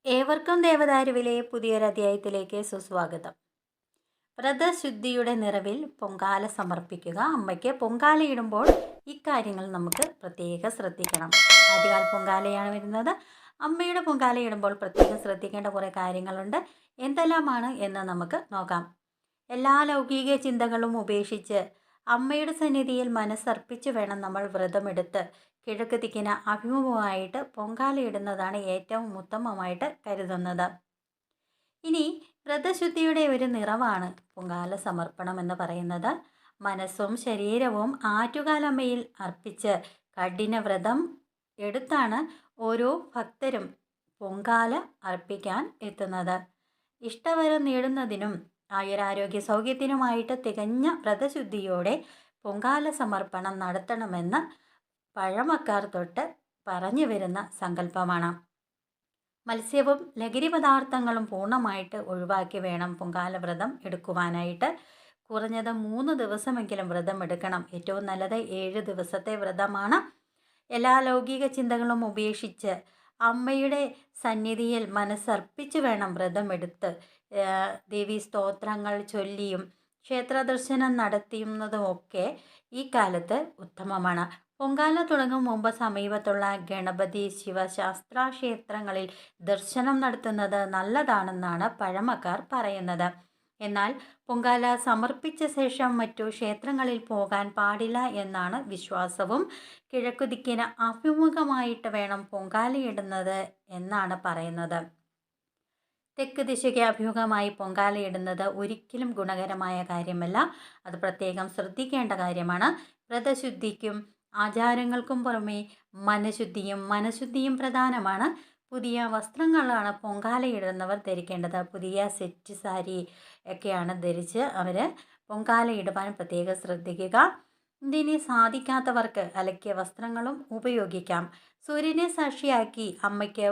ഏവർക്കും ദേവദാരുവിലെ പുതിയൊരധ്യായത്തിലേക്ക് സുസ്വാഗതം. വ്രതശുദ്ധിയുടെ നിറവിൽ പൊങ്കാല സമർപ്പിക്കുക. അമ്മയ്ക്ക് പൊങ്കാലയിടുമ്പോൾ ഇക്കാര്യങ്ങൾ നമുക്ക് പ്രത്യേകം ശ്രദ്ധിക്കണം. ആദ്യകാൽ പൊങ്കാലയാണ് വരുന്നത്. അമ്മയുടെ പൊങ്കാലയിടുമ്പോൾ പ്രത്യേകം ശ്രദ്ധിക്കേണ്ട കുറേ കാര്യങ്ങളുണ്ട്. എന്തെല്ലാമാണ് എന്ന് നമുക്ക് നോക്കാം. എല്ലാ ലൗകിക ചിന്തകളും ഉപേക്ഷിച്ച് അമ്മയുടെ സന്നിധിയിൽ മനസ്സർപ്പിച്ച് വേണം നമ്മൾ വ്രതമെടുത്ത് കിഴക്ക് ദിക്കിന് അഭിമുഖമായിട്ട് പൊങ്കാലയിടുന്നതാണ് ഏറ്റവും ഉത്തമമായിട്ട് കരുതുന്നത്. ഇനി വ്രതശുദ്ധിയുടെ ഒരു നിറവാണ് പൊങ്കാല സമർപ്പണം എന്ന് പറയുന്നത്. മനസ്സും ശരീരവും ആറ്റുകാലമ്മയിൽ അർപ്പിച്ച് കഠിന വ്രതം എടുത്താണ് ഓരോ ഭക്തരും പൊങ്കാല അർപ്പിക്കാൻ എത്തുന്നത്. ഇഷ്ടവരം നേടുന്നതിനും ആയുരാരോഗ്യ സൗഖ്യത്തിനുമായിട്ട് തികഞ്ഞ വ്രതശുദ്ധിയോടെ പൊങ്കാല സമർപ്പണം നടത്തണമെന്ന് പഴമക്കാർ തൊട്ട് പറഞ്ഞു വരുന്ന സങ്കല്പമാണ്. മത്സ്യവും ലഹരി പദാർത്ഥങ്ങളും പൂർണ്ണമായിട്ട് ഒഴിവാക്കി വേണം പൊങ്കാല വ്രതം എടുക്കുവാനായിട്ട്. കുറഞ്ഞത് 3 ദിവസമെങ്കിലും വ്രതം എടുക്കണം. ഏറ്റവും നല്ലത് 7 ദിവസത്തെ വ്രതമാണ്. എല്ലാ ലൗകിക ചിന്തകളും ഉപേക്ഷിച്ച് അമ്മയുടെ സന്നിധിയിൽ മനസ്സർപ്പിച്ച് വേണം വ്രതമെടുത്ത് ദേവീ സ്തോത്രങ്ങൾ ചൊല്ലിയും ക്ഷേത്ര ദർശനം നടത്തുന്നതുമൊക്കെ ഈ കാലത്ത് ഉത്തമമാണ്. പൊങ്കാല തുടങ്ങും മുമ്പ് സമീപത്തുള്ള ഗണപതി ശിവശാസ്ത്ര ക്ഷേത്രങ്ങളിൽ ദർശനം നടത്തുന്നത് നല്ലതാണെന്നാണ് പഴമക്കാർ പറയുന്നത്. എന്നാൽ പൊങ്കാല സമർപ്പിച്ച ശേഷം മറ്റു ക്ഷേത്രങ്ങളിൽ പോകാൻ പാടില്ല എന്നാണ് വിശ്വാസവും. കിഴക്കുദിക്കിന് അഭിമുഖമായിട്ട് വേണം പൊങ്കാലയിടുന്നത് എന്നാണ് പറയുന്നത്. തെക്ക് ദിശയ്ക്ക് അഭിമുഖമായി പൊങ്കാലയിടുന്നത് ഒരിക്കലും ഗുണകരമായ കാര്യമല്ല. അത് പ്രത്യേകം ശ്രദ്ധിക്കേണ്ട കാര്യമാണ്. വ്രതശുദ്ധിക്കും ആചാരങ്ങൾക്കും പുറമെ മനഃശുദ്ധിയും പ്രധാനമാണ്. പുതിയ വസ്ത്രങ്ങളാണ് പൊങ്കാലയിടുന്നവർ ധരിക്കേണ്ടത്. പുതിയ സെറ്റ് സാരി ഒക്കെയാണ് ധരിച്ച് അവർ പൊങ്കാലയിടുവാൻ പ്രത്യേകം ശ്രദ്ധിക്കുക. ഇതിന് സാധിക്കാത്തവർക്ക് അലക്കിയ വസ്ത്രങ്ങളും ഉപയോഗിക്കാം. സൂര്യനെ സാക്ഷിയാക്കി അമ്മയ്ക്ക്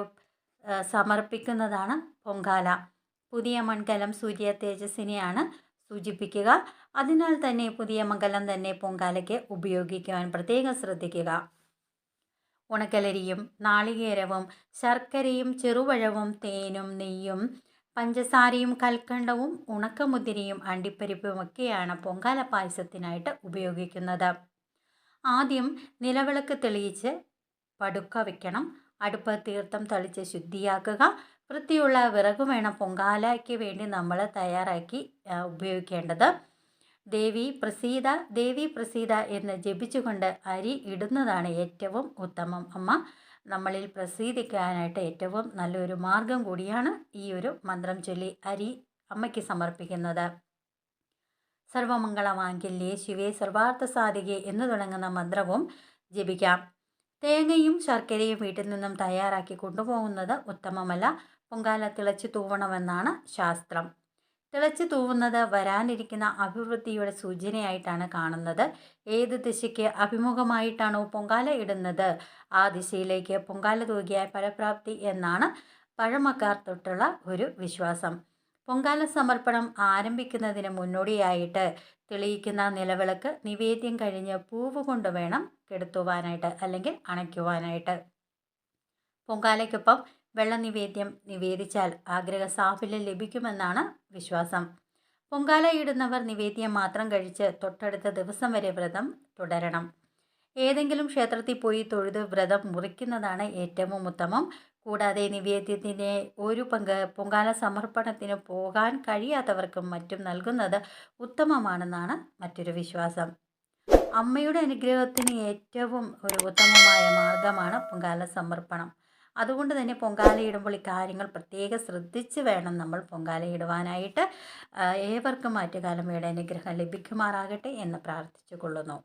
സമർപ്പിക്കുന്നതാണ് പൊങ്കാല. പുതിയ മൺകലം സൂര്യ തേജസ്സിനെയാണ് സൂചിപ്പിക്കുക. അതിനാൽ തന്നെ പുതിയ മൺകലം തന്നെ പൊങ്കാലയ്ക്ക് ഉപയോഗിക്കുവാൻ പ്രത്യേകം ശ്രദ്ധിക്കുക. ഉണക്കലരിയും നാളികേരവും ശർക്കരയും ചെറുപഴവും തേനും നെയ്യും പഞ്ചസാരയും കൽക്കണ്ടവും ഉണക്കമുതിരയും അണ്ടിപ്പരിപ്പുമൊക്കെയാണ് പൊങ്കാല പായസത്തിനായിട്ട് ഉപയോഗിക്കുന്നത്. ആദ്യം നിലവിളക്ക് തെളിയിച്ച് പടുക്ക വയ്ക്കണം. അടുപ്പ് തീർത്ഥം തളിച്ച് ശുദ്ധിയാക്കുക. വൃത്തിയുള്ള വിറക് വേണം പൊങ്കാലയ്ക്ക് വേണ്ടി നമ്മൾ തയ്യാറാക്കി ഉപയോഗിക്കേണ്ടത്. ദേവി പ്രസീത എന്ന് ജപിച്ചുകൊണ്ട് അരി ഇടുന്നതാണ് ഏറ്റവും ഉത്തമം. അമ്മ നമ്മളിൽ പ്രസീദിക്കാനായിട്ട് ഏറ്റവും നല്ലൊരു മാർഗം കൂടിയാണ് ഈ ഒരു മന്ത്രം ചൊല്ലി അരി അമ്മയ്ക്ക് സമർപ്പിക്കുന്നത്. സർവമംഗള മാംഗല്യേ ശിവേ സർവാർത്ഥ സാധികേ എന്ന് തുടങ്ങുന്ന മന്ത്രവും ജപിക്കാം. തേങ്ങയും ശർക്കരയും വീട്ടിൽ നിന്നും തയ്യാറാക്കി കൊണ്ടുപോകുന്നത് ഉത്തമമല്ല. പൊങ്കാല തിളച്ച് തൂവണമെന്നാണ് ശാസ്ത്രം. തിളച്ച് തൂവുന്നത് വരാനിരിക്കുന്ന അഭിവൃദ്ധിയുടെ സൂചനയായിട്ടാണ് കാണുന്നത്. ഏത് ദിശയ്ക്ക് അഭിമുഖമായിട്ടാണോ പൊങ്കാല ഇടുന്നത് ആ ദിശയിലേക്ക് പൊങ്കാല തൂകിയാൽ ഫലപ്രാപ്തി എന്നാണ് പഴമക്കാർ തൊട്ടുള്ള ഒരു വിശ്വാസം. പൊങ്കാല സമർപ്പണം ആരംഭിക്കുന്നതിന് മുന്നോടിയായിട്ട് തെളിയിക്കുന്ന നിലവിളക്ക് നിവേദ്യം കഴിഞ്ഞ് പൂവ് കൊണ്ട് വേണം കെടുത്തുവാനായിട്ട് അല്ലെങ്കിൽ അണയ്ക്കുവാനായിട്ട്. പൊങ്കാലയ്ക്കൊപ്പം വെള്ള നിവേദ്യം നിവേദിച്ചാൽ ആഗ്രഹ സാഫല്യം ലഭിക്കുമെന്നാണ് വിശ്വാസം. പൊങ്കാല ഇടുന്നവർ നിവേദ്യം മാത്രം കഴിച്ച് തൊട്ടടുത്ത ദിവസം വരെ വ്രതം തുടരണം. ഏതെങ്കിലും ക്ഷേത്രത്തിൽ പോയി തൊഴുത് വ്രതം മുറിക്കുന്നതാണ് ഏറ്റവും ഉത്തമം. കൂടാതെ നിവേദ്യത്തിൻ്റെ ഒരു പങ്ക് പൊങ്കാല സമർപ്പണത്തിന് പോകാൻ കഴിയാത്തവർക്കും മറ്റും നൽകുന്നത് ഉത്തമമാണെന്നാണ് മറ്റൊരു വിശ്വാസം. അമ്മയുടെ അനുഗ്രഹത്തിന് ഏറ്റവും ഒരു ഉത്തമമായ മാർഗമാണ് പൊങ്കാല സമർപ്പണം. അതുകൊണ്ട് തന്നെ പൊങ്കാലയിടുമ്പോൾ ഇക്കാര്യങ്ങൾ പ്രത്യേകം ശ്രദ്ധിച്ച് വേണം നമ്മൾ പൊങ്കാലയിടുവാനായിട്ട്. ഏവർക്കും ആറ്റുകാലമ്മയുടെ അനുഗ്രഹം ലഭിക്കുമാറാകട്ടെ എന്ന് പ്രാർത്ഥിച്ചു കൊള്ളുന്നു.